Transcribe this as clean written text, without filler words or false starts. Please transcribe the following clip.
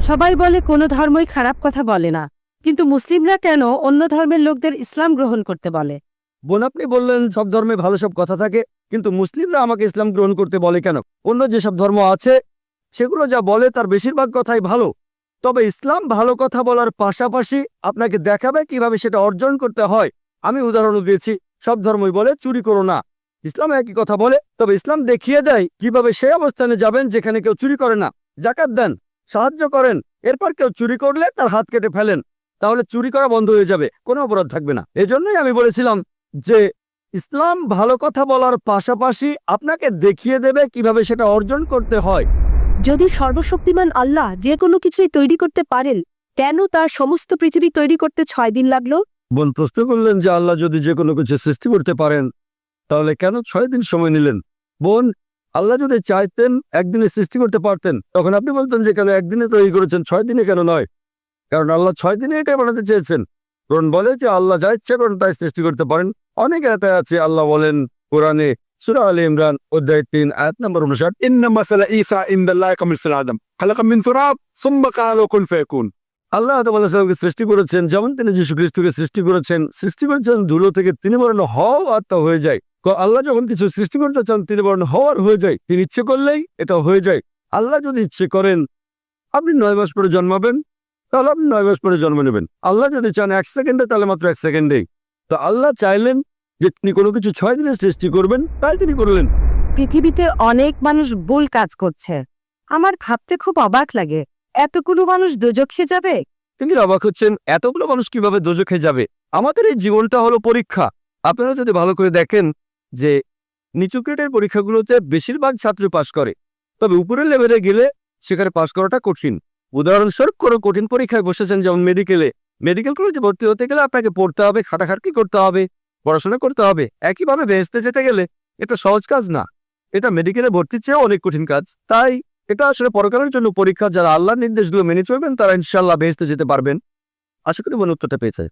সবাই বলে কোনো ধর্মই খারাপ কথা বলে না, কিন্তু মুসলিমরা কেন অন্য ধর্মের লোকদের ইসলাম গ্রহণ করতে বলে? বোন, আপনি বললেন সব ধর্মে ভালো সব কথা থাকে, কিন্তু মুসলিমরা আমাকে ইসলাম গ্রহণ করতে বলে কেন? অন্য যেসব ধর্ম আছে সেগুলো যা বলে তার বেশিরভাগ কথাই ভালো, তবে ইসলাম ভালো কথা বলার পাশাপাশি আপনাকে দেখাবে কিভাবে সেটা অর্জন করতে হয়। আমি উদাহরণ দিয়েছি, সব ধর্মই বলে চুরি করো না, ইসলাম একই কথা বলে, তবে ইসলাম দেখিয়ে দেয় কিভাবে সেই অবস্থানে যাবেন যেখানে কেউ চুরি করে না। জাকাত দেন, সাহায্য করেন, এরপর কেউ চুরি করলে তার হাত কেটে ফেলেন, তাহলে চুরি করা বন্ধ হয়ে যাবে, কোনো অপরাধ থাকবে না। এজন্যই আমি বলেছিলাম যে ইসলাম ভালো কথা বলার পাশাপাশি আপনাকে দেখিয়ে দেবে কিভাবে সেটা অর্জন করতে হয়। যদি সর্বশক্তিমান আল্লাহ যে কোনো কিছুই তৈরি করতে পারেন, কেন তার সমস্ত পৃথিবী তৈরি করতে 6 দিন লাগলো? বোন প্রশ্ন করলেন যে আল্লাহ যদি যে কোনো কিছু সৃষ্টি করতে পারেন তাহলে কেন 6 দিন সময় নিলেন? বোন, আল্লাহ যদি চাইতেন একদিনে সৃষ্টি করতে পারতেন, তখন আপনি বলতেন যে কেন একদিনে তৈরি করেছেন, 6 দিনে কেন নয়? কারণ আল্লাহ 6 দিনে এটাই বানাতে চেয়েছেন। কোরআন বলে যে আল্লাহ যা ইচ্ছে করেন তাই সৃষ্টি করতে পারেন। অনেক আয়াতে আছে, আল্লাহ বলেন কোরআনে সূরা আলে ইমরান অধ্যায় 3 আয়াত নম্বর 59, إن مثل عيسى عند الله كمثل آدم خلق من تراب ثم قال له كن فيكون। আল্লাহ আদম আলাইহিস সালামকে সৃষ্টি করেছেন যেমন তিনি যীশু খ্রিস্টকে সৃষ্টি করেছেন ধুলো থেকে, তিনি বলেন হও আর তা হয়ে যায়। আল্লাহ যখন কিছু সৃষ্টি করতে চান তিনি বলেন হওয়ার হয়ে যায়, তিনি ইচ্ছে করলেই এটা হয়ে যায়। আল্লাহ যদি ইচ্ছে করেন আপনি 9 মাস পরে জন্মাবেন, তাহলে আপনি 9 মাস পরে জন্ম নেবেন। আল্লাহ যদি চান 1 সেকেন্ডে, তাহলে মাত্র 1 সেকেন্ডেই। তো আল্লাহ চাইলেন যে তিনি কোনো কিছু 6 দিনে সৃষ্টি করবেন, তাই তিনি করলেন। পৃথিবীতে অনেক মানুষ ভুল কাজ করছে, আমার ভাবতে খুব অবাক লাগে, এতগুলো মানুষ দোজখে যাবে? তিনি অবাক হচ্ছেন এতগুলো মানুষ কিভাবে দোজখে যাবে। আমাদের এই জীবনটা হলো পরীক্ষা। আপনারা যদি ভালো করে দেখেন যে নিচু গ্রেডের পরীক্ষাগুলোতে বেশিরভাগ ছাত্র পাশ করে, তবে উপরের লেভেলে গেলে সেখানে পাশ করাটা কঠিন। উদাহরণস্বরূপ কোনো কঠিন পরীক্ষায় বসেছেন, যেমন মেডিকেল কলেজে ভর্তি হতে গেলে আপনাকে পড়তে হবে, খাটাখাটনি করতে হবে, পড়াশোনা করতে হবে। একইভাবে বেহেশতে যেতে গেলে এটা সহজ কাজ না, এটা মেডিকেলে ভর্তির চেয়েও অনেক কঠিন কাজ। তাই এটা আসলে পরকালের জন্য পরীক্ষা। যারা আল্লাহর নির্দেশগুলো মেনে চলবেন তারা ইনশাআল্লাহ বেহেশতে যেতে পারবেন। আশা করি মনে উত্তরটা পেয়েছে।